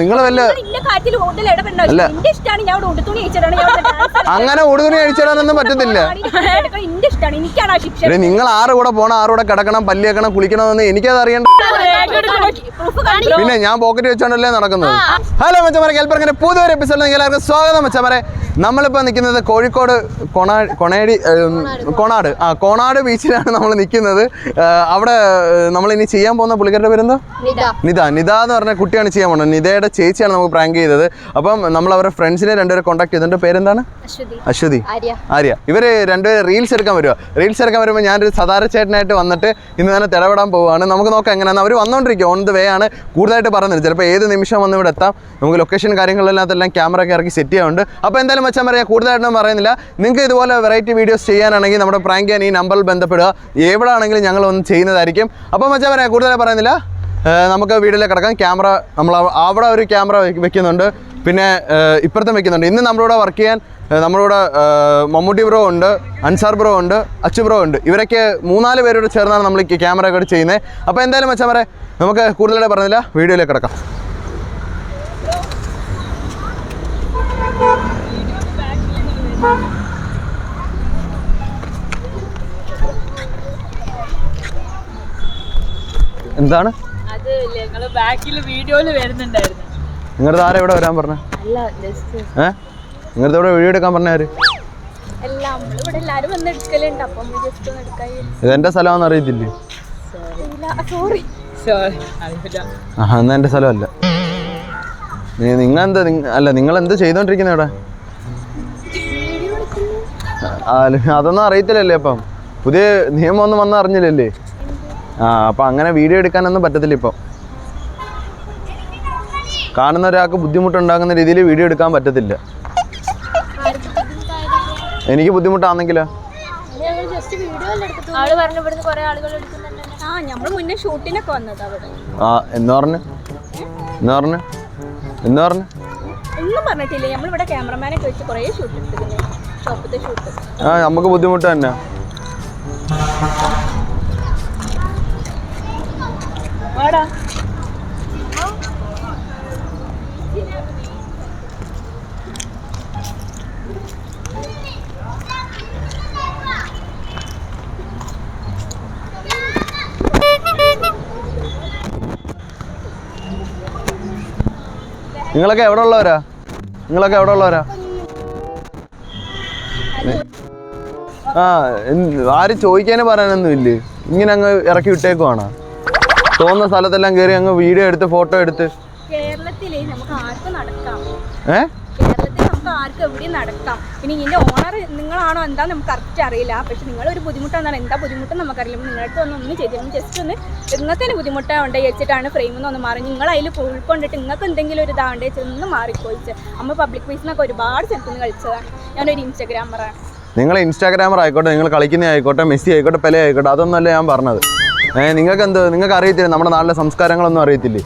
നിങ്ങൾ വല്ല അങ്ങനെ ഉടുതുണി അഴിച്ചിടാനൊന്നും പറ്റത്തില്ല. നിങ്ങൾ ആറ് കൂടെ പോണം, ആറ് കൂടെ കിടക്കണം, പല്ല് വെക്കണം, കുളിക്കണമെന്ന് എനിക്കത് അറിയണ്ട. പിന്നെ ഞാൻ പോക്കറ്റ് വെച്ചോണ്ടല്ലേ നടക്കുന്നത്. ഹലോ മച്ചമാരെ, കേൾപ്പറങ്ങനെ പുതിയൊരു എപ്പിസോഡിൽ എല്ലാവർക്കും സ്വാഗതം. മച്ചമാരെ, നമ്മളിപ്പോൾ നിൽക്കുന്നത് കോഴിക്കോട് കോണാട് ബീച്ചിലാണ് നമ്മൾ നിൽക്കുന്നത്. അവിടെ നമ്മളിനി ചെയ്യാൻ പോകുന്ന പുള്ളിക്കാരുടെ പേരെന്തോ? നിത എന്ന് പറഞ്ഞ കുട്ടിയാണ് ചെയ്യാൻ പോകുന്നത്. നിതയുടെ ചേച്ചിയാണ് നമുക്ക് പ്രാങ്ക് ചെയ്തത്. അപ്പം നമ്മൾ അവരുടെ ഫ്രണ്ട്സിനെ രണ്ടുപേരെ കോൺടാക്ട് ചെയ്തിട്ടുണ്ട്. പേരെന്താണ്? അശ്വതി, ആര്യ. ഇവർ രണ്ടുപേരും റീൽസ് എടുക്കാൻ വരുമ്പോൾ ഞാനൊരു സാധാരണ ചേട്ടനായിട്ട് വന്നിട്ട് ഇന്ന് തന്നെ തിടപെടാൻ പോവുകയാണ്. നമുക്ക് നോക്കാം എങ്ങനെയാണ്. അവർ വന്നുകൊണ്ടിരിക്കും, ഓൺ ദ വേ ആണ്. കൂടുതലായിട്ട് പറയുന്നത് ചിലപ്പോൾ ഏത് നിമിഷം വന്ന് ഇവിടെ എത്താം. നമുക്ക് ലൊക്കേഷൻ കാര്യങ്ങളിലെല്ലാം ക്യാമറ ഒക്കെ ഇറക്കി സെറ്റ് ചെയ്യാറുണ്ട്. അപ്പോൾ എന്തായാലും മച്ചാൻ പറയാം, കൂടുതലായിട്ടൊന്നും പറയുന്നില്ല. നിങ്ങൾക്ക് ഇതുപോലെ വെറൈറ്റി വീഡിയോസ് ചെയ്യാനാണെങ്കിൽ നമ്മുടെ പ്രാങ്ക് ചെയ്യാൻ ഈ നമ്പറിൽ ബന്ധപ്പെടുക. എവിടെ ആണെങ്കിലും ഞങ്ങൾ ഒന്ന് ചെയ്യുന്നതായിരിക്കും. അപ്പോൾ മച്ചാൻ പറയാം, കൂടുതലായി പറയുന്നില്ല, നമുക്ക് വീഡിയോയിലേക്ക് കിടക്കാം. ക്യാമറ നമ്മൾ അവിടെ ഒരു ക്യാമറ വെക്കുന്നുണ്ട്, പിന്നെ ഇപ്പുറത്തും വെക്കുന്നുണ്ട്. ഇന്ന് നമ്മളിവിടെ വർക്ക് ചെയ്യാൻ നമ്മളിവിടെ മമ്മൂട്ടി ബ്രോ ഉണ്ട്, അൻസാർ ബ്രോ ഉണ്ട്, അച്ചു ബ്രോ ഉണ്ട്. ഇവരൊക്കെ 3-4 പേരോട് ചേർന്നാണ് നമ്മൾ ഈ ക്യാമറ ഒക്കെ ചെയ്യുന്നത്. അപ്പോൾ എന്തായാലും മച്ചാൻ പറയാം, നമുക്ക് കൂടുതലായിട്ട് പറഞ്ഞില്ല, വീഡിയോയിലേക്ക് കിടക്കാം. എന്താണ് നിങ്ങളുടെ ആരെ ഇവിടെ വരാൻ പറഞ്ഞ? നിങ്ങളുടെ ഇവിടെ വീഡിയോ എടുക്കാൻ പറഞ്ഞാര്? ഇതെന്റെ സ്ഥലമാണെന്ന് അറിയത്തില്ലേ? എന്നാ എന്റെ സ്ഥലമല്ല. നിങ്ങൾ എന്ത് ചെയ്തോണ്ടിരിക്കുന്ന ഇവിടെ? അതൊന്നും അറിയത്തില്ലല്ലേ? അപ്പം പുതിയ നിയമമൊന്നും വന്ന് അറിഞ്ഞില്ലല്ലേ? അപ്പം അങ്ങനെ വീഡിയോ എടുക്കാനൊന്നും പറ്റത്തില്ല. ഇപ്പം കാണുന്ന ഒരാൾക്ക് ബുദ്ധിമുട്ടുണ്ടാകുന്ന രീതിയിൽ വീഡിയോ എടുക്കാൻ പറ്റത്തില്ല. എനിക്ക് ബുദ്ധിമുട്ടാണെങ്കിലോ? എന്ന് പറഞ്ഞു നമുക്ക് ബുദ്ധിമുട്ട് തന്നെ. നിങ്ങളൊക്കെ എവിടെ ഉള്ളവരാ? ആരും ചോദിക്കാനും പറയാനൊന്നും ഇല്ലേ? ഇങ്ങനെ അങ്ങ് ഇറക്കി വിട്ടേക്കുവാണോ? തോന്നുന്ന സ്ഥലത്തെല്ലാം കയറി അങ്ങ് വീഡിയോ എടുത്ത് ഫോട്ടോ എടുത്ത്. കേരളത്തില് നമുക്ക് ആർക്കും നടക്കാം. ആർക്കും എവിടെയും നടക്കാം. പിന്നെ ഇതിന്റെ ഓണർ നിങ്ങളാണോ എന്താ നമുക്ക് കറക്റ്റ് അറിയില്ല. പക്ഷെ നിങ്ങളൊരു ബുദ്ധിമുട്ടാണെന്നാണ്. എന്താ ബുദ്ധിമുട്ടെന്ന് നമുക്കറിയില്ല. നിങ്ങളുടെ ഒന്നും ചെയ്തില്ല. ജസ്റ്റ് ഒന്ന് നിങ്ങൾക്ക് തന്നെ ബുദ്ധിമുട്ടാവണ്ടേ വെച്ചിട്ടാണ് ഫ്രെയിമിൽ നിന്ന് ഒന്ന് മാറി. നിങ്ങൾ അതിൽ ഉൾക്കൊണ്ടിട്ട് നിങ്ങൾക്ക് എന്തെങ്കിലും ഒരു ഇതാണ്ടേ ഒന്ന് മാറിപ്പോയിച്ച്. നമ്മൾ പബ്ലിക് പ്ലേസിനൊക്കെ ഒരുപാട് സ്ഥലത്ത് നിന്ന് കളിച്ചതാണ്. ഞാനൊരു ഇൻസ്റ്റാഗ്രാമറാണ്. നിങ്ങൾ ഇൻസ്റ്റാഗ്രാമർ ആയിക്കോട്ടെ, നിങ്ങൾ കളിക്കുന്ന ആയിക്കോട്ടെ, മെസ്സി ആയിക്കോട്ടെ, പെലെ ആയിക്കോട്ടെ, അതൊന്നുമല്ല ഞാൻ പറഞ്ഞത്. നിങ്ങൾക്ക് അറിയത്തില്ല, നമ്മുടെ നാട്ടിലെ സംസ്കാരങ്ങളൊന്നും അറിയത്തില്ലേ?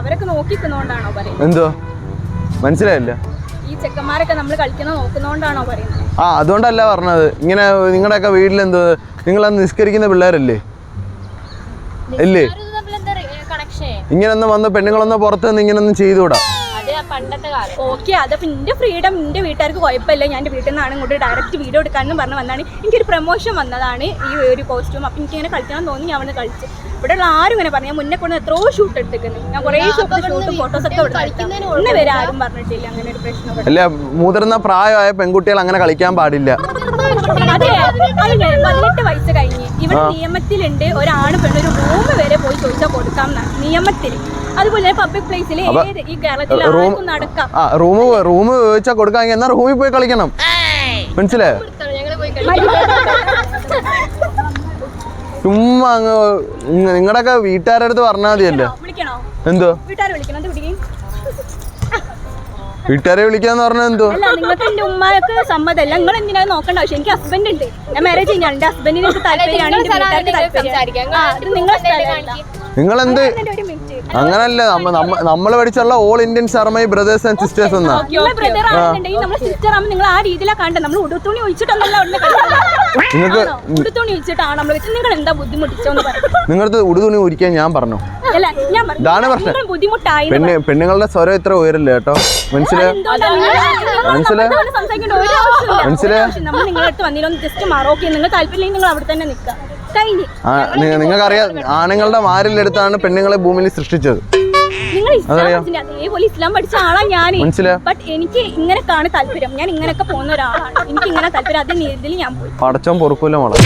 അവരൊക്കെ നോക്കിക്കുന്നോണ്ടാണോ പറയുന്നത്? എന്തോ മനസ്സിലായില്ല. ഈ ചെക്കന്മാരൊക്കെ നമ്മൾ കളിക്കുന്ന നോക്കുന്നോണ്ടാണോ പറയുന്നത്? അതുകൊണ്ടല്ല പറഞ്ഞത്. ഇങ്ങനെ നിങ്ങളുടെയൊക്കെ വീട്ടിലെന്തോ നിങ്ങളന്ന് നിസ്കരിക്കുന്ന പിള്ളേരല്ലേ അല്ലേ? ഇങ്ങനൊന്നും വന്ന് പെണ്ണുങ്ങളൊന്നും പുറത്ത് നിന്ന് ഇങ്ങനൊന്നും ചെയ്തുകൂടാ. ഓക്കെ, അതപ്പോൾ എൻ്റെ ഫ്രീഡം, എൻ്റെ വീട്ടുകാർക്ക് കുഴപ്പമില്ല. ഞാൻ എൻ്റെ വീട്ടിൽ നിന്നാണ് ഇങ്ങോട്ട് ഡയറക്റ്റ് വീഡിയോ എടുക്കാമെന്ന് പറഞ്ഞ് വന്നതാണ്. എനിക്കൊരു പ്രൊമോഷൻ വന്നതാണ് ഈ ഒരു കോസ്റ്റ്യൂം. അപ്പം എനിക്കിങ്ങനെ കളിക്കണം തോന്നി, ഞാൻ അവിടെ കളിച്ച്. ഇവിടെയുള്ള ആരും ഇങ്ങനെ പറഞ്ഞു. ഞാൻ മുന്നേ കൊണ്ട് എത്രയോ ഷൂട്ട് എടുത്തിരിക്കുന്നത്. ഞാൻ കുറേ ഷൂട്ടും ഫോട്ടോസൊക്കെ ഇന്ന് വരെ ആരും പറഞ്ഞിട്ടില്ല അങ്ങനെ ഒരു പ്രശ്നം. അല്ല, മുതിർന്ന പ്രായമായ പെൺകുട്ടികൾ അങ്ങനെ കളിക്കാൻ പാടില്ല. അതെ, 18 വയസ്സ് കഴിഞ്ഞ് ഇവിടെ നിയമത്തിലുണ്ട് ഒരാണ് പെണ്ണൊരു റൂം വരെ പോയി ചോദിച്ചാൽ കൊടുക്കാം നിയമത്തിൽ. അതുപോലെ പബ്ലിക് പ്ലേസിൽ ഈ കേരളത്തിൽ നടക്കാം. റൂം ചോദിച്ചാൽ കൊടുക്കാമെങ്കിൽ എന്നാ റൂമിൽ പോയി കളിക്കണം. മനസ്സിലായോ? ചുമ്മാ അങ്ങ് നിങ്ങളുടെയൊക്കെ വീട്ടുകാരുടെ അടുത്ത് പറഞ്ഞാൽ മതിയല്ലോ. എന്തോ വീട്ടുകാരെ വിളിക്കാന്ന് പറഞ്ഞാൽ എന്തോ? നിങ്ങൾക്ക് എന്റെ ഉമ്മക്ക് സമ്മതമല്ല. നിങ്ങൾ എന്തിനാ നോക്കേണ്ട ആവശ്യം? എനിക്ക് ഹസ്ബൻഡ് ഉണ്ട്. ഞാൻ മാരേജ് കഴിഞ്ഞാൽ എന്റെ ഹസ്ബൻഡിന് താല്പര്യമാണ്. നിങ്ങളെന്ത് അങ്ങനല്ല, നമ്മൾ പഠിച്ചുള്ള all Indians are my brothers and sisters എന്നാ. ബ്രദർ ആണെന്നുണ്ടെങ്കിൽ നമ്മളെ സിസ്റ്റർ ആകുമ്പോൾ നിങ്ങൾ ആ രീതിയിലാണ് കാണേണ്ടത്. നമ്മൾ ഉടുത്തുണി ഒഴിച്ചിട്ടൊന്നല്ല നിങ്ങൾക്ക് ഉടുത്തുണി ഒഴിച്ചിട്ടാണ് നമ്മൾ വെച്ച്. നിങ്ങൾ എന്താ ബുദ്ധിമുട്ടിച്ചോന്ന് പറയും. നിങ്ങൾക്ക് ഉടുതുണി ഉരിക്കാൻ ഞാൻ പറഞ്ഞു. അല്ല ഞാൻ ഇതാണ് പ്രശ്നം. ബുദ്ധിമുട്ടായി പെണ്ണുങ്ങളുടെ സ്വരം ഇത്ര ഉയരില്ല കേട്ടോ. മനസ്സിലായോ? സംസാരിക്കേണ്ട ഒരു ആവശ്യമില്ല. നമ്മൾ നിങ്ങളുടെ അടുത്ത് വന്നില്ല ജസ്റ്റ് മറോക്കെ നിങ്ങൾ താല്പര്യം നിങ്ങൾ അവിടെ തന്നെ നിൽക്കുക. നിങ്ങൾക്കറിയാം, ആണുങ്ങളുടെ മാരിലെടുത്താണ് പെണ്ണുങ്ങളെ ഭൂമിയിൽ സൃഷ്ടിച്ചത്. നിങ്ങൾ അതേപോലെ ഇസ്ലാം പഠിച്ച ആളാ ഞാൻ. ബട്ട് എനിക്ക് ഇങ്ങനെ കാണാൻ താല്പര്യം. ഞാൻ ഇങ്ങനെയൊക്കെ പോകുന്ന ഒരാളാണ്. എനിക്ക് ഇങ്ങനെ താല്പര്യം. അതേ രീതിയിൽ ഞാൻ പോയി. പടച്ചോൻ പൊറുക്കൂല മോളെ,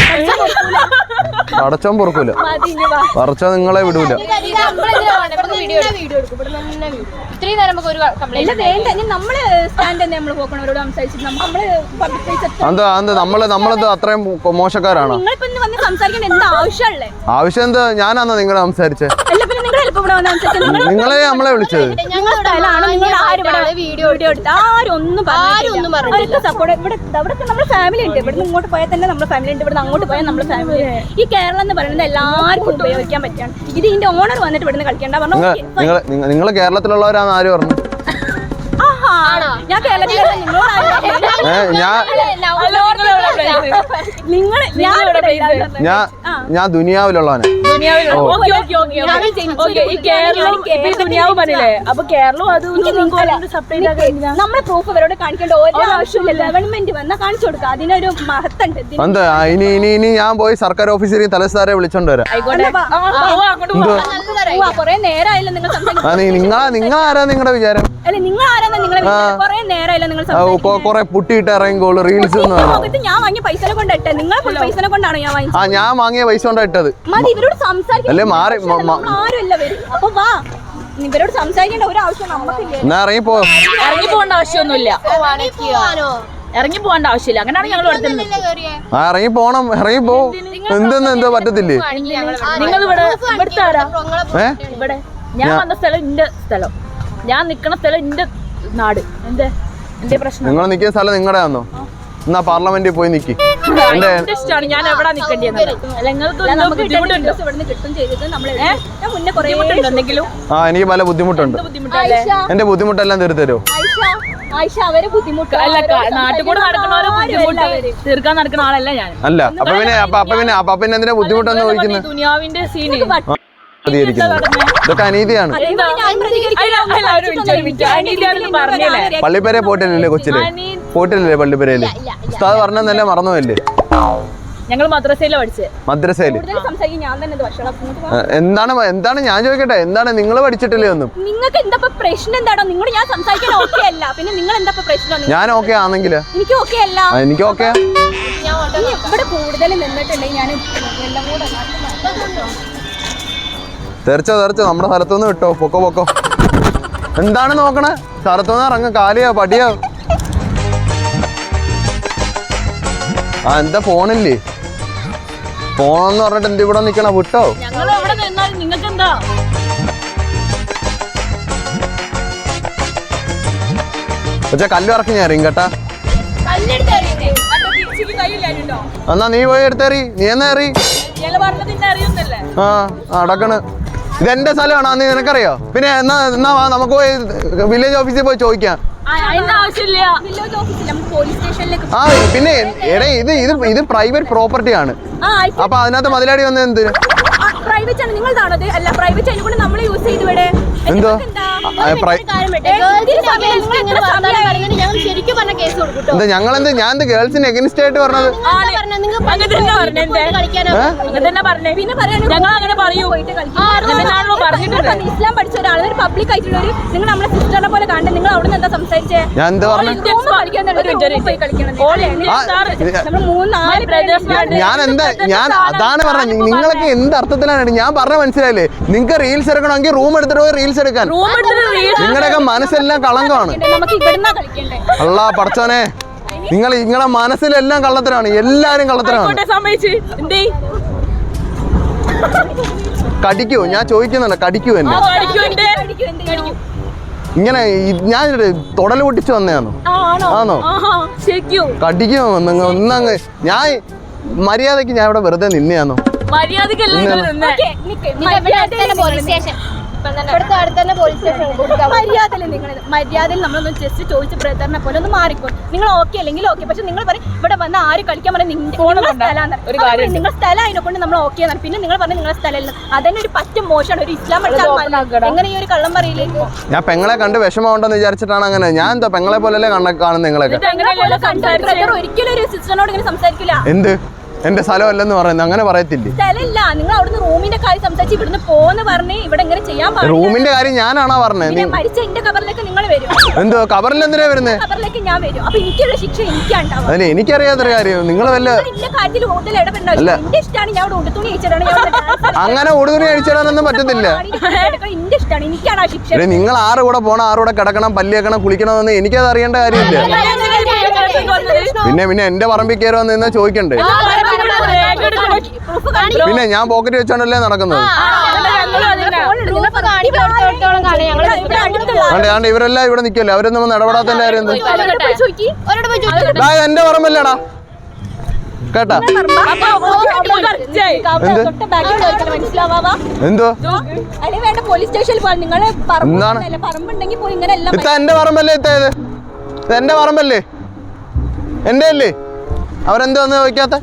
പടച്ചോൻ പൊറുക്കൂല. പടച്ചോൻ നിങ്ങളെ വിടൂല. നമ്മള് സ്റ്റാൻഡ് നമ്മള് പോക്കണവരോട് സംസാരിച്ചിട്ട് നമ്മളത് അത്രയും മോശക്കാരാണോ? നിങ്ങളിപ്പോ വന്ന് സംസാരിക്കേണ്ട എന്താ ആവശ്യമുള്ളേ? ആവശ്യം എന്താ? ഞാനാണോ നിങ്ങളെ സംസാരിച്ചേ? നിങ്ങളെ നമ്മളെ വിളിച്ചത്. നമ്മുടെ ഫാമിലി ഉണ്ട്. ഇവിടെ ഇങ്ങോട്ട് പോയാൽ തന്നെ നമ്മുടെ ഫാമിലി ഉണ്ട്. ഇവിടെ അങ്ങോട്ട് പോയാൽ നമ്മുടെ ഫാമിലി. ഈ കേരളം എന്ന് പറയുന്നത് എല്ലാവർക്കും ഉപയോഗിക്കാൻ പറ്റാണ്. ഇത് ഇതിന്റെ ഓണർ വന്നിട്ട് ഇവിടുന്ന് കളിക്കേണ്ട പറഞ്ഞു. നിങ്ങൾ കേരളത്തിലുള്ളവരാന്ന് ആര് പറഞ്ഞു? ഞാൻ ഞാൻ ദുനിയാവിലുള്ളവനെ. നമ്മളെ പ്രൂഫ് അവരോട് കാണിക്കേണ്ട ഓരോ ആവശ്യമില്ല. ഗവൺമെന്റ് വന്നാൽ കാണിച്ചു കൊടുക്കുക. അതിനൊരു മഹത്തുണ്ട്. എന്താ ഇനി ഞാൻ പോയി സർക്കാർ ഓഫീസറെ തലസ്ഥാരെ വിളിച്ചോണ്ട് വരാം. കൊറേ നേരമായില്ല നിങ്ങൾ നിങ്ങളാരാ നിങ്ങളുടെ വിചാരം? അല്ല നിങ്ങൾ ആരാന്ന് നിങ്ങളെ കൊറേ നേരമായില്ല നിങ്ങൾ കൊറേ പുട്ടിയിട്ട് ഇറങ്ങിക്കോളൂ റീൽസ്. ഞാൻ വാങ്ങിയ പൈസ കൊണ്ടിട്ടെ. നിങ്ങൾ പൈസ കൊണ്ടാണോ ഞാൻ വാങ്ങിച്ചത്? ഞാൻ വാങ്ങിയ പൈസ കൊണ്ടാ ഇട്ടത്. മതി ഇവരോട് സംസാരിക്കാൻ ആരുമല്ല വരും. അപ്പൊ വാ, ഇവരോട് സംസാരിക്കേണ്ട ഒരു ആവശ്യം നമുക്കില്ല. എന്നാ ഇറങ്ങി പോകേണ്ട ആവശ്യമൊന്നുമില്ല. ഇറങ്ങി പോകേണ്ട ആവശ്യമില്ല. അങ്ങനെയാണ് ഞങ്ങൾ ഇറങ്ങി പോണം. ഇറങ്ങി പോ. എന്തോ പറ്റത്തില്ലേ? നിങ്ങൾ ഇവിടുത്തെ ആരാ? ഇവിടെ ഞാൻ വന്ന സ്ഥലം എന്റെ സ്ഥലം, ഞാൻ നിക്കണ സ്ഥലം എന്റെ നാട്. എന്റെ പ്രശ്നം. നിങ്ങൾ നിൽക്കുന്ന സ്ഥലം നിങ്ങളുടെ ആണോ? എന്നാ പാർലമെന്റിൽ പോയി നിക്കി. ഇഷ്ടമാണ് ഞാൻ എവിടെ നിൽക്കേണ്ടത്. എനിക്ക് പല ബുദ്ധിമുട്ടുണ്ട്. എന്റെ ബുദ്ധിമുട്ടെല്ലാം തീർത്തരോ? നാട്ടിൽ കൂടെ നടക്കണവരെ ബുദ്ധിമുട്ട് തീർക്കാൻ നടക്കുന്ന ആളല്ല ഞാൻ. അല്ല അപ്പൊ പിന്നെ എന്തിനാ ബുദ്ധിമുട്ടെന്ന് ചോദിക്കുന്നത്? ദുനിയാവിന്റെ സീന് ഇതൊക്കെ അനീതിയാണ്. പള്ളിപ്പേരെ പോയിട്ടില്ലല്ലേ കൊച്ചില്? പോയിട്ടില്ലല്ലേ പള്ളിപ്പേരയില്? ഉസ്താദ് പറഞ്ഞല്ലേ മറന്നുവല്ലേ? ഞങ്ങൾ മദ്രസയിലാണ് പഠിച്ചത്. മദ്രസയില് എന്താണ് ഞാൻ ചോദിക്കട്ടെ, എന്താണ് നിങ്ങൾ പഠിച്ചിട്ടില്ലേ ഒന്നും? നിങ്ങൾക്ക് എന്താ പ്രശ്നം? എന്താണോ നിങ്ങൾ ഞാൻ സംസാരിക്കാൻ ഓക്കെ അല്ല. പിന്നെ നിങ്ങൾ എന്താ പ്രശ്നം? ഞാൻ ഓക്കെ ആണെങ്കില് എനിക്ക് ഓക്കെ അല്ല. എനിക്ക് ഓക്കെ. ഇവിടെ കൂടുതൽ നിന്നിട്ടുണ്ടെങ്കിൽ ഞാൻ എല്ലാം കൂടെ തെറിച്ചോ നമ്മുടെ സ്ഥലത്തുനിന്ന് വിട്ടോ. പൊക്കോ. എന്താണ് നോക്കണേ? സ്ഥലത്തുനിന്ന് ഇറങ്ങ. കാലിയോ പടിയോ? എന്താ ഫോണില്ലേ? ഫോണെന്ന് പറഞ്ഞിട്ട് എന്ത് ഇവിടെ നിക്കണ? വിട്ടോ. നിങ്ങൾക്ക് എന്താ? പക്ഷെ കല്ല് ഇറക്കി ഞാൻ എറിയും കേട്ടാ. എന്നാ നീ പോയി എടുത്തേറി. നീ എന്നാ എറി? അടക്കണ്. ഇതെന്റെ സ്ഥലമാണോ? നീ നിനക്കറിയോ? പിന്നെ എന്നാ നമുക്ക് പോയി വില്ലേജ് ഓഫീസിൽ പോയി ചോദിക്കാം. പിന്നെ എടേ ഇത് പ്രൈവറ്റ് പ്രോപ്പർട്ടി ആണ്. അപ്പൊ അതിനകത്ത് മതിലാടി വന്നത് എന്ത്? പ്രൈവറ്റ് ആണ് നിങ്ങളതാണത്. അല്ല പ്രൈവറ്റ് അതിനെ കൂടെ നമ്മൾ യൂസ് ചെയ്ത് ഇവിടെ എന്തോ ഞങ്ങളെന്ത്? ഞാൻ ഗേൾസിന് എഗനിസ്റ്റ് ആയിട്ട് പറഞ്ഞത്? ഇസ്ലാം പഠിച്ച ഒരാൾ ഒരു പബ്ലിക് ആയിട്ടുള്ള ഒരു നിങ്ങൾ നമ്മളെ സിസ്റ്ററിനെ പോലെ കാണണ്ട. നിങ്ങൾ അവിടെ നിന്ന് എന്താ സംസാരിച്ചേ? ഞാൻ എന്താ പറഞ്ഞു? ഞാൻ അതാണ് പറഞ്ഞത്. നിങ്ങളൊക്കെ എന്ത് അർത്ഥത്തിലാണ്? ഞാൻ പറഞ്ഞ മനസ്സിലായില്ലേ? നിങ്ങൾക്ക് റീൽസ് എടുക്കണമെങ്കിൽ റൂം എടുത്തിട്ട് പോയി റീൽസ് എടുക്കാൻ. നിങ്ങളുടെയൊക്കെ മനസ്സെല്ലാം കളങ്കമാണ്. അല്ലാ പടച്ചോനെ, നിങ്ങളെ മനസ്സിലെല്ലാം കള്ളത്തരാണ്. എല്ലാരും കള്ളത്തരാണ്. കടിക്കോ? ഞാൻ ചോദിക്കുന്നുണ്ട്. കടിക്കൂ എന്നെ? ഇങ്ങനെ ഞാൻ തൊടല് പൊട്ടിച്ചു വന്നതാണോ? ആണോ? കടിക്കോ? ഒന്നങ്ങ് ഞാൻ മര്യാദക്ക് ഞാൻ ഇവിടെ വെറുതെ നിന്നെയാണോ? മര്യാദയിൽ നമ്മളൊന്ന് ജസ്റ്റ് ചോദിച്ച് ബ്രദറിനെ പോലെ ഒന്ന് മാറിക്കോ. നിങ്ങൾ ഓക്കെ അല്ലെങ്കിൽ ഓക്കെ, പക്ഷെ നിങ്ങൾ പറയും ഇവിടെ വന്ന് ആര് കളിക്കാൻ പറയാം നിങ്ങൾ സ്ഥലം അതിനെ കൊണ്ട് നമ്മൾ ഓക്കെ എന്നാണ്. പിന്നെ നിങ്ങൾ പറഞ്ഞ നിങ്ങളുടെ സ്ഥലമില്ല, അതന്നെ ഒരു പറ്റ മോശമാണ്. ഒരു ഇസ്ലാം എങ്ങനെ ഈ ഒരു കള്ളം പറയില്ലേ? ഞാൻ പെങ്ങളെ കണ്ട് വിഷമമുണ്ടെന്ന് വിചാരിച്ചിട്ടാണ് അങ്ങനെ. ഞാൻ എന്താ പെങ്ങളെ പോലല്ലേ കാണുന്നത് നിങ്ങളൊക്കെ? ഒരിക്കലും ഒരു സിസ്റ്ററിനോട് ഇങ്ങനെ സംസാരിക്കില്ല. എന്ത് എന്റെ സ്ഥലമല്ലെന്ന് പറയുന്നത് അങ്ങനെ പറയത്തില്ലേ? സ്ഥലമില്ല, നിങ്ങൾ അവിടുന്ന് റൂമിന്റെ കാര്യം സംസാരിച്ച് ഇവിടുന്ന് പോന്ന് പറഞ്ഞ് ഇവിടെ ഇങ്ങനെ ചെയ്യാൻ പാടില്ല. റൂമിന്റെ കാര്യം ഞാനാണോ പറഞ്ഞത്? മരിച്ച എന്റെ കബറിലേക്ക് നിങ്ങൾ വരും. എന്തോ കബറിൽ എന്തിനാ വരുന്നത്? കബറിലേക്ക് ഞാൻ വരും. അപ്പൊ എനിക്കുള്ള ശിക്ഷ എനിക്കുണ്ടാവും. അതിന് എനിക്കറിയാത്തൊരു കാര്യം. നിങ്ങൾ വല്ല കാര്യത്തിൽ കൂടുതൽ ഇടപെടണ്ട. എന്റെ ഇഷ്ടമാണ് ഞാൻ അവിടെ ഉടുത്തുണി അയച്ചിട്ടാണ്. അങ്ങനെ ഉടുതുണി അഴിച്ചിടാനൊന്നും പറ്റത്തില്ല. എന്റെ ഇഷ്ടമാണ്, എനിക്കാണ് ആ ശിക്ഷ. നിങ്ങൾ ആറ് കൂടെ പോണം, ആറ് കൂടെ കിടക്കണം, പല്ല് വെക്കണം, കുളിക്കണമെന്ന് എനിക്കത് അറിയേണ്ട കാര്യമില്ല. പിന്നെ എന്റെ പറമ്പിൽ കയറി വന്ന് ചോദിക്കണ്ടേ? പിന്നെ ഞാൻ പോക്കറ്റ് വെച്ചോണ്ടല്ലേ നടക്കുന്നത്. കണ്ട് ഇവരെല്ലാം ഇവിടെ നിൽക്കല്ലേ, അവരൊന്നും വന്ന് ഇടപെടാത്തതിന്റെ കാര്യം എന്ത്? എന്റെ പറമ്പല്ലേടാ കേട്ടാ? എന്തോ പോലീസ് സ്റ്റേഷനിൽ എന്താണ് ഇത്ത? എന്റെ പറമ്പല്ലേ ഇത്തേത്? എന്റെ പറമ്പല്ലേ, എന്റെ അല്ലേ? അവരെന്തോ വന്ന് ചോദിക്കാത്ത?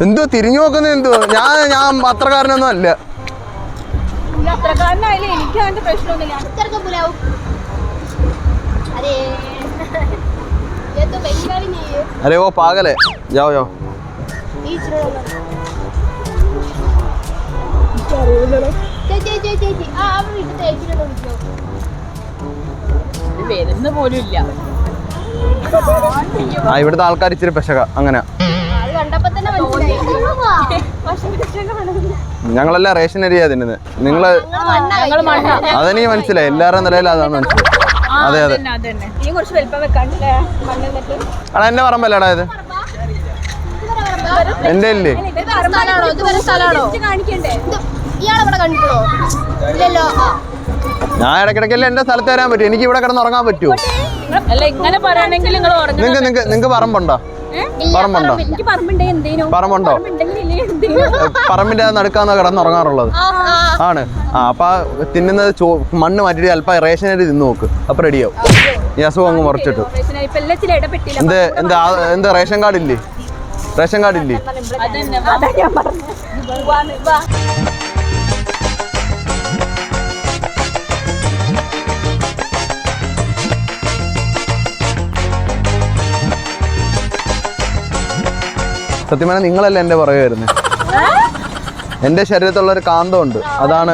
എന്തോ തിരിഞ്ഞു നോക്കുന്നത്? എന്തോ ഞാൻ പത്രക്കാരനൊന്നും അല്ല. अरे वो पागल है, जाओ जाओ. ആ ഇവിടുത്തെ ആൾക്കാർ ഇച്ചിരി പെശക അങ്ങനെ. ഞങ്ങളെല്ലാം റേഷൻ അരിയാ തിന്നുന്നത്. നിങ്ങള് അതെനിക്ക് മനസ്സിലായി, എല്ലാവരുടെ നിലയിൽ അതാണ് മനസ്സിലായി. അതെ അതെ, എടാ എന്റെ പറമ്പല്ലേടാ ഇത്? എന്റെ അല്ലേ? ഞാൻ ഇടയ്ക്കിടയ്ക്കല്ലേ എന്റെ സ്ഥലത്ത് വരാൻ പറ്റും. എനിക്ക് ഇവിടെ കിടന്ന് ഉറങ്ങാൻ പറ്റുമോ? നിങ്ങക്ക് പറമ്പുണ്ടോ? പറമ്പുണ്ടോ? പറമ്പുണ്ടോ? പറമ്പിന്റെ നടുക്കാന്നോ കിടന്നുറങ്ങാറുള്ളത്? ആണ്. ആ അപ്പൊ തിന്നുന്നത് മണ്ണ് മാറ്റിട്ട് അല്പം റേഷൻ അരി തിന്നു നോക്ക്, അപ്പൊ റെഡിയാവും. ഈ അസുഖം അങ്ങ് മുറിച്ചിട്ട്. എന്താ റേഷൻ കാർഡ് ഇല്ലേ? റേഷൻ കാർഡ് ഇല്ലേ? സത്യം പറഞ്ഞാൽ നിങ്ങളല്ല എന്റെ പുറകെ വരുന്നത്. എന്റെ ശരീരത്തുള്ള ഒരു കാന്തമുണ്ട്, അതാണ്.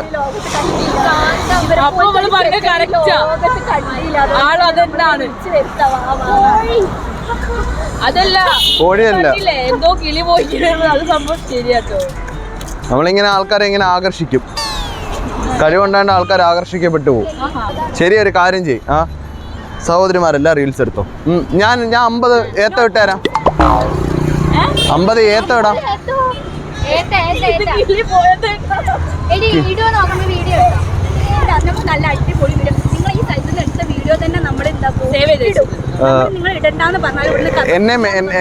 കോഴിയല്ല, നമ്മളിങ്ങനെ ആൾക്കാരെ ഇങ്ങനെ ആകർഷിക്കും. കഴിവുണ്ടാണ്ട് ആൾക്കാർ ആകർഷിക്കപ്പെട്ടു പോകും. ശരിയൊരു കാര്യം ചെയ്യും. ആ സഹോദരിമാരെല്ലാം റീൽസ് എടുത്തോ. ഞാൻ 50 ഏത്ത വിട്ടുതരാം. 50 ഏത്ത ഇടാം. നല്ല അടിപൊളി വീഡിയോ. നിങ്ങൾ ഈ സ്ഥലത്ത് എടുത്ത വീഡിയോ തന്നെ നമ്മൾ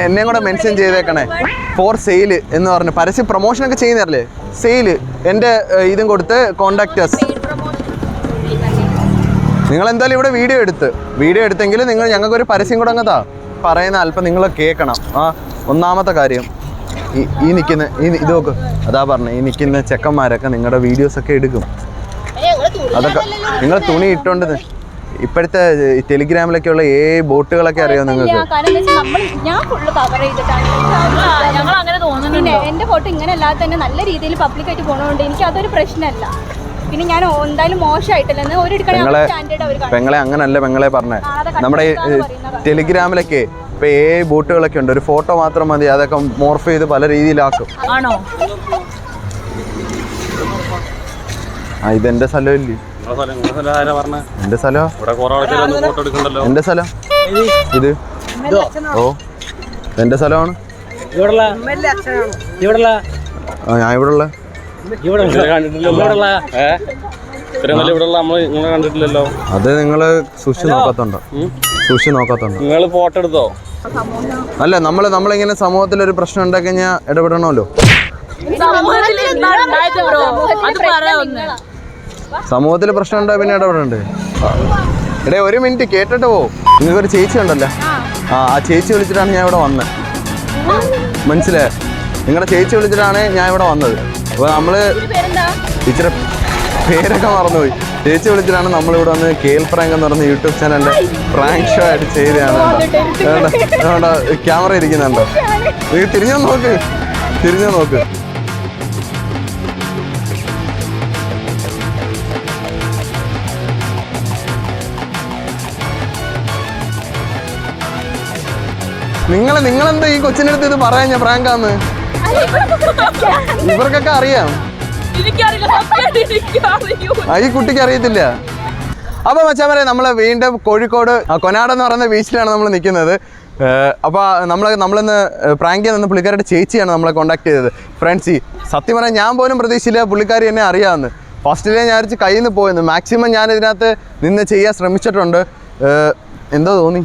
എന്നെ കൂടെ മെൻഷൻ ചെയ്തേക്കണേ. ഫോർ സെയില് എന്ന് പറഞ്ഞ് പരസ്യ പ്രൊമോഷൻ ഒക്കെ ചെയ്യുന്നതല്ലേ? സെയില് എന്റെ ഇതും കൊടുത്ത് കോണ്ടാക്ടേഴ്സ്. നിങ്ങൾ എന്തായാലും ഇവിടെ വീഡിയോ എടുത്തെങ്കിൽ നിങ്ങൾ ഞങ്ങൾക്കൊരു പരസ്യം കൂടെ അങ്ങ് താ. പറയുന്ന അല്പം നിങ്ങൾ കേൾക്കണം. ആ ഒന്നാമത്തെ കാര്യം, ഈ നിൽക്കുന്ന ഇത് നോക്ക്, അതാ പറഞ്ഞേ, ഈ നിൽക്കുന്ന ചെക്കന്മാരൊക്കെ നിങ്ങളുടെ വീഡിയോസ് ഒക്കെ എടുക്കും. അതൊക്കെ നിങ്ങൾ തുണി ഇട്ടോണ്ട് ഇപ്പോഴത്തെ ടെലിഗ്രാമിലൊക്കെയുള്ള ബോട്ടുകളൊക്കെ അറിയാം നിങ്ങൾക്ക്. എന്റെ ഫോട്ടോ ഇങ്ങനെ അല്ലാതെ തന്നെ നല്ല രീതിയിൽ പബ്ലിക്കായിട്ട് പോകണോണ്ട് എനിക്ക് അതൊരു പ്രശ്നമല്ല. പിന്നെ ഞാൻ എന്തായാലും മോശമായിട്ടില്ലെന്ന് പെങ്ങളെ അങ്ങനല്ല പെങ്ങളെ പറഞ്ഞേ. നമ്മുടെ ടെലിഗ്രാമിലൊക്കെ ഇപ്പൊ ബോട്ടുകളൊക്കെ ഉണ്ട്, ഒരു ഫോട്ടോ മാത്രം മതി, അതൊക്കെ മോർഫ് ചെയ്ത് പല രീതിയിലാക്കും. ആ ഇതെന്റെ സ്ഥലമില്ലേ? എന്റെ സ്ഥലം എന്റെ സ്ഥലം ഇത്. ഓ എന്റെ സ്ഥലമാണ്. ഞാൻ ഇവിടെ ഉള്ള അത് നിങ്ങള് സൂക്ഷിച്ച് നോക്കാത്തോണ്ടോ? നിങ്ങൾ ഫോട്ടോ എടുത്തോ? അല്ല നമ്മളിങ്ങനെ സമൂഹത്തിൽ ഒരു പ്രശ്നം ഉണ്ടാക്കി കഴിഞ്ഞാൽ ഇടപെടണമല്ലോ. സമൂഹത്തിൽ എന്താണ് ഉണ്ടായത് ബ്രോ അത് പറയാവുന്ന സമൂഹത്തിൽ പ്രശ്നമുണ്ടോ പിന്നെ ഇടപെടണ്ട്. എടേ ഒരു മിനിറ്റ് കേട്ടിട്ട് പോ. നിങ്ങൾക്കൊരു ചേച്ചി ഉണ്ടല്ലോ, ആ ചേച്ചി വിളിച്ചിട്ടാണ് ഞാൻ ഇവിടെ വന്നത്. മനസ്സിലായോ? നിങ്ങളുടെ ചേച്ചി വിളിച്ചിട്ടാണ് ഞാൻ ഇവിടെ വന്നത്. അപ്പോൾ നമ്മൾ ഇച്ചിരി പേരൊക്കെ മറന്നുപോയി. ചേച്ചി വിളിച്ചിട്ടാണ് നമ്മളിവിടെ വന്ന് കേൽ പ്രാങ്ക് എന്ന് പറഞ്ഞ യൂട്യൂബ് ചാനലിൻ്റെ പ്രാങ്ക് ഷോ ആയിട്ട് ചെയ്തതാണ്. അതുകൊണ്ട് ക്യാമറ ഇരിക്കുന്നുണ്ടോ? നിങ്ങൾ തിരിഞ്ഞു നോക്ക്, തിരിഞ്ഞു നോക്ക്. നിങ്ങളെന്താ ഈ കൊച്ചിൻ്റെ അടുത്ത് ഇത് പറയാൻ ഞാൻ പ്രാങ്കാന്ന്? ഇവർക്കൊക്കെ അറിയാം, ഈ കുട്ടിക്ക് അറിയത്തില്ല. അപ്പോൾ മച്ചാമാരെ നമ്മൾ വീണ്ടും കോഴിക്കോട് കൊനാട് എന്ന് പറയുന്ന ബീച്ചിലാണ് നമ്മൾ നിൽക്കുന്നത്. അപ്പോൾ നമ്മളിന്ന് പ്രാങ്ക് ചെയ്യാൻ നിന്ന് പുള്ളിക്കാരുടെ ചേച്ചിയാണ് നമ്മളെ കോൺടാക്ട് ചെയ്തത്. ഫ്രണ്ട്സ്, സത്യം പറഞ്ഞാൽ ഞാൻ പോലും പ്രതീക്ഷയില്ല പുള്ളിക്കാരി എന്നെ അറിയാമെന്ന്. ഫസ്റ്റിലേ ഞാൻ വിചാരിച്ച് കയ്യിൽ നിന്ന് പോയെന്ന്. മാക്സിമം ഞാൻ ഇതിനകത്ത് നിന്ന് ചെയ്യാൻ ശ്രമിച്ചിട്ടുണ്ട്. എന്തോ തോന്നി?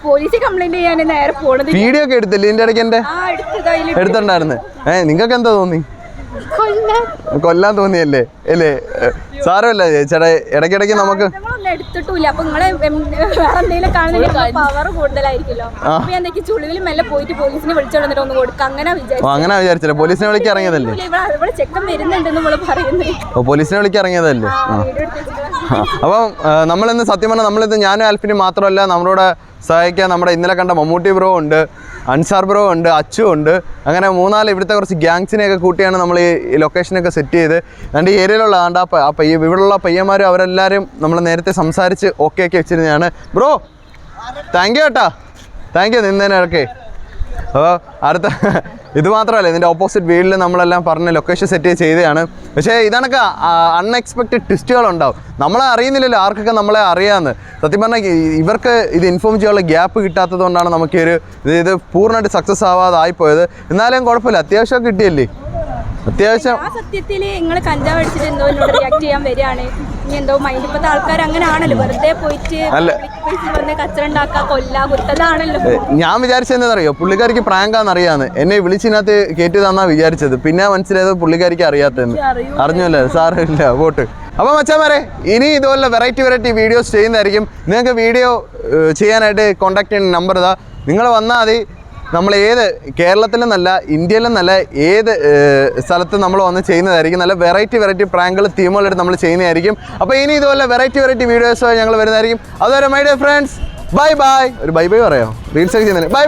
പോലീസ് കംപ്ലൈന്റ് ചെയ്യാൻ നേരെ പോണത്. വീഡിയോ ഒക്കെ എടുത്തില്ലേ ഇതിന്റെ ഇടയ്ക്ക്? എന്റെ എടുത്തിട്ടുണ്ടായിരുന്നു. നിങ്ങൾക്ക് എന്താ തോന്നി? കൊല്ലാൻ തോന്നിയല്ലേ അല്ലേ? സാരമല്ല ചേട്ടാ, ഇടയ്ക്കിടയ്ക്ക് നമുക്ക് എടുത്തിട്ടില്ല. അപ്പൊ നിങ്ങളെ വേറെ എന്തെങ്കിലും കാണുന്ന പവർ കൂടുതലായിരിക്കുമല്ലോ. അപ്പൊ ഞാൻ ചുളിവിൽ മെല്ലെ പോയിട്ട് പോലീസിനെ വിളിച്ചോണ്ടിട്ട് ഒന്ന് കൊടുക്കാം. അങ്ങനെ വിചാരിച്ചില്ല. പോലീസിനെ വിളിക്കാൻ ഇറങ്ങിയതല്ലേ? ഇവിടെ ചെക്കൻ വരുന്നുണ്ടെന്ന് നമ്മള് പറയുന്നത്. പോലീസിനെ വിളിക്കാൻ ഇറങ്ങിയതല്ലേ? അപ്പം നമ്മളിന്ന് സത്യം പറഞ്ഞാൽ നമ്മളിത് ഞാനും ആൽഫിനും മാത്രമല്ല, നമ്മളോട് സഹായിക്കാൻ നമ്മുടെ ഇന്നലെ കണ്ട മമ്മൂട്ടി ബ്രോ ഉണ്ട്, അൻസാർ ബ്രോ ഉണ്ട്, അച്ചു ഉണ്ട്. അങ്ങനെ 3-4 ഇവിടുത്തെ കുറച്ച് ഗ്യാങ്സിനെയൊക്കെ കൂട്ടിയാണ് നമ്മൾ ഈ ലൊക്കേഷനൊക്കെ സെറ്റ് ചെയ്ത്. എൻ്റെ ഈ ഏരിയയിലുള്ള ഇവിടെയുള്ള പയ്യന്മാരും അവരെല്ലാവരും നമ്മൾ നേരത്തെ സംസാരിച്ച് ഓക്കെ ആക്കി വെച്ചിരുന്നതാണ്. ബ്രോ താങ്ക് യു കേട്ടാ, താങ്ക് യു നിന്നതിനൊക്കെ. അപ്പോൾ അടുത്ത ഇത് മാത്രമല്ല, ഇതിൻ്റെ ഓപ്പോസിറ്റ് വീട്ടിൽ നമ്മളെല്ലാം പറഞ്ഞ് ലൊക്കേഷൻ സെറ്റ് ചെയ്തതാണ്. പക്ഷേ ഇതണക്ക് അൺഎക്സ്പെക്റ്റഡ് ട്വിസ്റ്റുകളുണ്ടാവും. നമ്മളെ അറിയുന്നില്ലല്ലോ ആർക്കൊക്കെ നമ്മളെ അറിയാമെന്ന്. സത്യം പറഞ്ഞാൽ ഇവർക്ക് ഇത് ഇൻഫോം ചെയ്യാനുള്ള ഗ്യാപ്പ് കിട്ടാത്തത് കൊണ്ടാണ് നമുക്കൊരു ഇത് പൂർണ്ണമായിട്ട് സക്സസ് ആവാതായിപ്പോയത്. എന്നാലും കുഴപ്പമില്ല, അത്യാവശ്യം കിട്ടിയല്ലേ? അത്യാവശ്യം. സത്യത്തില് നിങ്ങൾ കഞ്ചാവ് അടിച്ചിട്ട് എന്തോ എന്നോട് റിയാക്ട് ചെയ്യാൻ വരികയാണ്. ഇനി എന്തോ മൈൻഡ് ഇപ്പോഴത്തെ ആൾക്കാർ അങ്ങനെ ആണല്ലോ, വെറുതെ പോയിട്ട് വന്ന് കച്ചറുണ്ടാക്കുക, കൊല്ല കുത്തതാണല്ലോ. ഞാൻ വിചാരിച്ചെന്നറിയോ, പുള്ളിക്കാരിക്ക് പ്രാങ്കാന്ന് അറിയാന്ന്. എന്നെ വിളിച്ചിനകത്ത് കയറ്റി തന്നാ വിചാരിച്ചത്. പിന്നെ മനസ്സിലായത് പുള്ളിക്കാരിക്ക് അറിയാത്തെന്ന്. അറിഞ്ഞല്ലേ? സാരമില്ല, വോട്ട്. അപ്പോൾ മച്ചാമാരെ, ഇനി ഇതുപോലെ വെറൈറ്റി വീഡിയോസ് ചെയ്യുന്നതായിരിക്കും. നിങ്ങൾക്ക് വീഡിയോ ചെയ്യാനായിട്ട് കോൺടാക്ട് ചെയ്യുന്ന നമ്പർ ഇതാ. നിങ്ങൾ വന്നാൽ മതി. നമ്മൾ കേരളത്തിലെന്നല്ല ഇന്ത്യയിലെന്നല്ല ഏത് സ്ഥലത്ത് നമ്മൾ വന്ന് ചെയ്യുന്നതായിരിക്കും. നല്ല വെറൈറ്റി പ്രാങ്കുകൾ തീമുകളായിട്ട് നമ്മൾ ചെയ്യുന്നതായിരിക്കും. അപ്പോൾ ഇനി ഇതുപോലെ വെറൈറ്റി വീഡിയോസ് ഞങ്ങൾ വരുന്നതായിരിക്കും. അതുവരെ മൈ ഡിയർ ഫ്രണ്ട്സ്, ബൈ. ഒരു ബൈ പറയാം, റീൽസ് ഒക്കെ ചെയ്യുന്നതിന് ബൈ.